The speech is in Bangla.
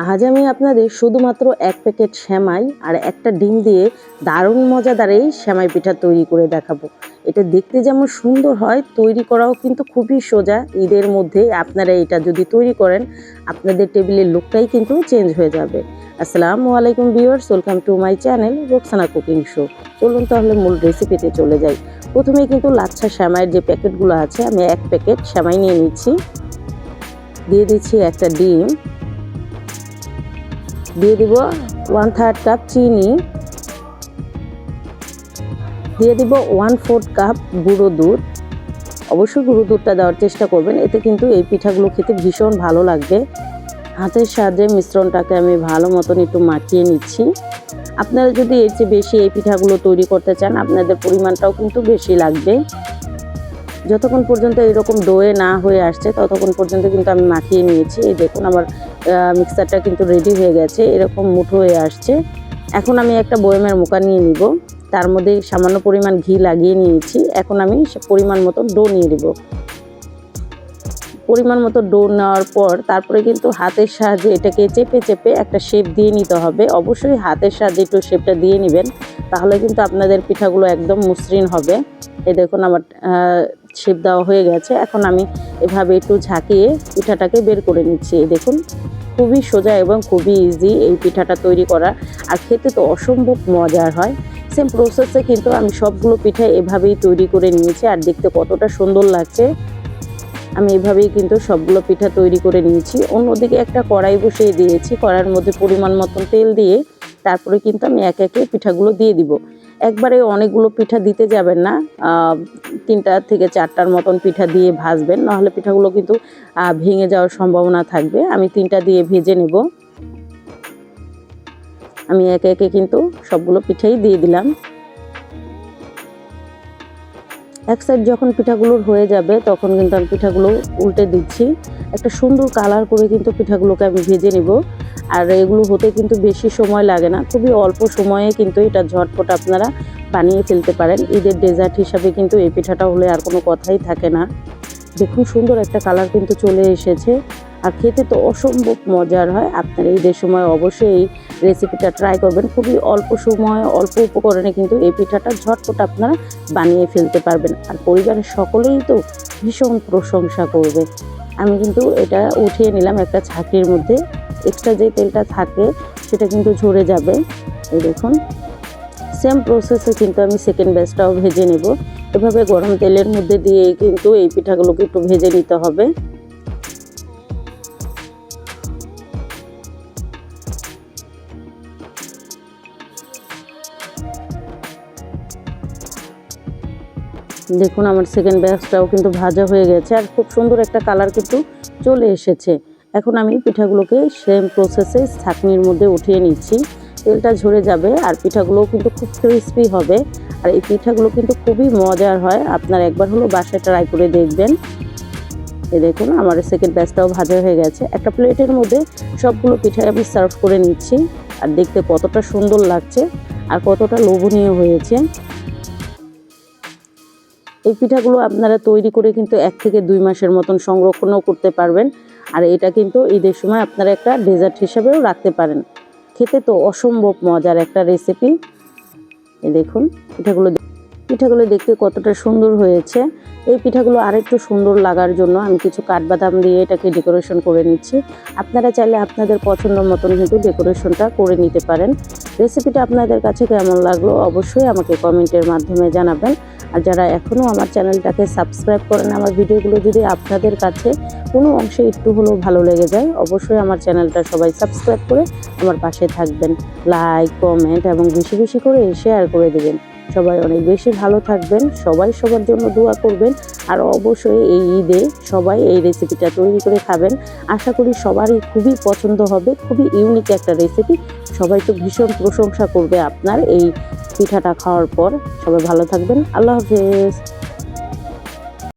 আজ আমি আপনাদের শুধুমাত্র এক প্যাকেট সেমাই আর একটা ডিম দিয়ে দারুণ মজাদার এই সেমাই পিঠা তৈরি করে দেখাবো। এটা দেখতে যেমন সুন্দর হয়, তৈরি করাও কিন্তু খুবই সোজা। ঈদের মধ্যে আপনারা এটা যদি তৈরি করেন, আপনাদের টেবিলের লুকটাই কিন্তু চেঞ্জ হয়ে যাবে। আসসালামু আলাইকুম viewers, welcome to my channel Roksana cooking show. চলুন তাহলে মূল রেসিপিতে চলে যাই। প্রথমে কিন্তু লাচ্ছা সেমাইয়ের যে প্যাকেটগুলো আছে, আমি এক প্যাকেট সেমাই নিয়ে নিচ্ছি। দিয়ে দিচ্ছি একটা ডিম, দিয়ে দিব 1/3 কাপ চিনি, দিয়ে দিব 1/4 কাপ গুঁড়ো দুধ। অবশ্যই গুঁড়ো দুধটা দেওয়ার চেষ্টা করবেন, এতে কিন্তু এই পিঠাগুলো খেতে ভীষণ ভালো লাগবে। হাতের সাহায্যে মিশ্রণটাকে আমি ভালো মতন একটু মাখিয়ে নিচ্ছি। আপনারা যদি এর চেয়ে বেশি এই পিঠাগুলো তৈরি করতে চান, আপনাদের পরিমাণটাও কিন্তু বেশি লাগবে। যতক্ষণ পর্যন্ত এরকম ডোয়ে না হয়ে আসছে ততক্ষণ পর্যন্ত কিন্তু আমি মাখিয়ে নিয়েছি। এই দেখুন আমার মিক্সারটা কিন্তু রেডি হয়ে গেছে, এরকম মুঠো হয়ে আসছে। এখন আমি একটা বয়মের মুখা নিয়ে নিব, তার মধ্যে সামান্য পরিমাণ ঘি লাগিয়ে নিয়েছি। এখন আমি পরিমাণ মতো ডো নিয়ে নেব। পরিমাণ মতো ডো নেওয়ার পর তারপরে কিন্তু হাতের সাহায্যে এটাকে চেপে চেপে একটা শেপ দিয়ে নিতে হবে। অবশ্যই হাতের সাহায্যে একটু শেপটা দিয়ে নেবেন, তাহলে কিন্তু আপনাদের পিঠাগুলো একদম মসৃণ হবে। এই দেখুন আমার শেপ দেওয়া হয়ে গেছে। এখন আমি এভাবে একটু ঝাঁকিয়ে পিঠাটাকে বের করে নিচ্ছি। এই দেখুন খুবই সোজা এবং খুবই ইজি এই পিঠাটা তৈরি করা, আর খেতে তো অসম্ভব মজার হয়। সেম প্রসেসে কিন্তু আমি সবগুলো পিঠা এভাবেই তৈরি করে নিয়েছি, আর দেখতে কতটা সুন্দর লাগছে। আমি এভাবেই কিন্তু সবগুলো পিঠা তৈরি করে নিয়েছি। অন্যদিকে একটা কড়াই বসিয়ে দিয়েছি, কড়াইয়ের মধ্যে পরিমাণ মতন তেল দিয়ে তারপরে কিন্তু আমি একে একে পিঠাগুলো দিয়ে দিব। একবারে অনেকগুলো পিঠা দিতে যাবেন না, 3টা থেকে 4টার মতন পিঠা দিয়ে ভাজবেন, নাহলে পিঠাগুলো কিন্তু ভেঙে যাওয়ার সম্ভাবনা থাকবে। আমি 3টা দিয়ে ভেজে নেব। আমি একে একে কিন্তু সবগুলো পিঠাই দিয়ে দিলাম। এক সাইড যখন পিঠাগুলোর হয়ে যাবে তখন কিন্তু আমি পিঠাগুলো উল্টে দিচ্ছি। একটা সুন্দর কালার করে কিন্তু পিঠাগুলোকে আমি ভেজে নেব। আর এগুলো হতে কিন্তু বেশি সময় লাগে না, খুবই অল্প সময়ে কিন্তু এটা ঝটপট আপনারা বানিয়ে ফেলতে পারেন। ঈদের ডেজার্ট হিসাবে কিন্তু এই পিঠাটা হলে আর কোনো কথাই থাকে না। দেখুন সুন্দর একটা কালার কিন্তু চলে এসেছে, আর খেতে তো অসম্ভব মজার হয়। আপনারা ঈদের সময় অবশ্যই এই রেসিপিটা ট্রাই করবেন। খুবই অল্প সময় অল্প উপকরণে কিন্তু এই পিঠাটা ঝটপট আপনারা বানিয়ে ফেলতে পারবেন, আর পরিবারের সকলেই তো ভীষণ প্রশংসা করবে। আমি কিন্তু এটা উঠিয়ে নিলাম একটা ছাঁকনির মধ্যে। এক্সট্রা যে তেলটা থাকে সেটা কিন্তু ঝরে যাবে। এই দেখুন সেম প্রসেসে কিন্তু আমি সেকেন্ড ব্যাচটাও ভেজে নেব। এভাবে গরম তেলের মধ্যে দিয়ে কিন্তু এই পিঠাগুলোকে একটু ভেজে নিতে হবে। দেখুন আমার সেকেন্ড ব্যাচটাও কিন্তু ভাজা হয়ে গেছে, আর খুব সুন্দর একটা কালার কিন্তু চলে এসেছে। এখন আমি পিঠাগুলোকে সেম প্রসেসে ছাঁকনির মধ্যে উঠিয়ে নিচ্ছি। তেলটা ঝরে যাবে আর পিঠাগুলোও কিন্তু খুব ক্রিস্পি হবে, আর এই পিঠাগুলো কিন্তু খুবই মজার হয়। আপনারা একবার হলো বাসায় ট্রাই করে দেখবেন। এই দেখুন আমার সেকেন্ড ব্যাচটাও ভাজা হয়ে গেছে। একটা প্লেটের মধ্যে সবগুলো পিঠা আমি সার্ভ করে নিচ্ছি, আর দেখতে কতটা সুন্দর লাগছে আর কতটা লোভনীয় হয়েছে। এই পিঠাগুলো আপনারা তৈরি করে কিন্তু 1 থেকে 2 মাসের মতন সংরক্ষণও করতে পারবেন, আর এটা কিন্তু ঈদের সময় আপনারা একটা ডেজার্ট হিসাবেও রাখতে পারেন। খেতে তো অসম্ভব মজার একটা রেসিপি। এই দেখুন পিঠাগুলো দেখতে কতটা সুন্দর হয়েছে। এই পিঠাগুলো আরেকটু সুন্দর লাগার জন্য আমি কিছু কাঠবাদাম দিয়ে এটাকে ডেকোরেশন করে নিচ্ছি। আপনারা চাইলে আপনাদের পছন্দ মতন কিন্তু ডেকোরেশনটা করে নিতে পারেন। রেসিপিটা আপনাদের কাছে কেমন লাগলো অবশ্যই আমাকে কমেন্টের মাধ্যমে জানাবেন। আর যারা এখনও আমার চ্যানেলটাকে সাবস্ক্রাইব করেন, আমার ভিডিওগুলো যদি আপনাদের কাছে কোনো অংশে একটু হলেও ভালো লেগে যায়, অবশ্যই আমার চ্যানেলটা সবাই সাবস্ক্রাইব করে আমার পাশে থাকবেন। লাইক, কমেন্ট এবং বেশি বেশি করে শেয়ার করে দেবেন। সবাই অনেক বেশি ভালো থাকবেন, সবাই সবার জন্য দোয়া করবেন, আর অবশ্যই এই ঈদে সবাই এই রেসিপিটা তৈরি করে খাবেন। আশা করি সবারই খুবই পছন্দ হবে, খুবই ইউনিক একটা রেসিপি। সবাই তো ভীষণ প্রশংসা করবে আপনার এই পিঠাটা খাওয়ার পর। সবাই ভালো থাকবেন, আল্লাহ হাফেজ।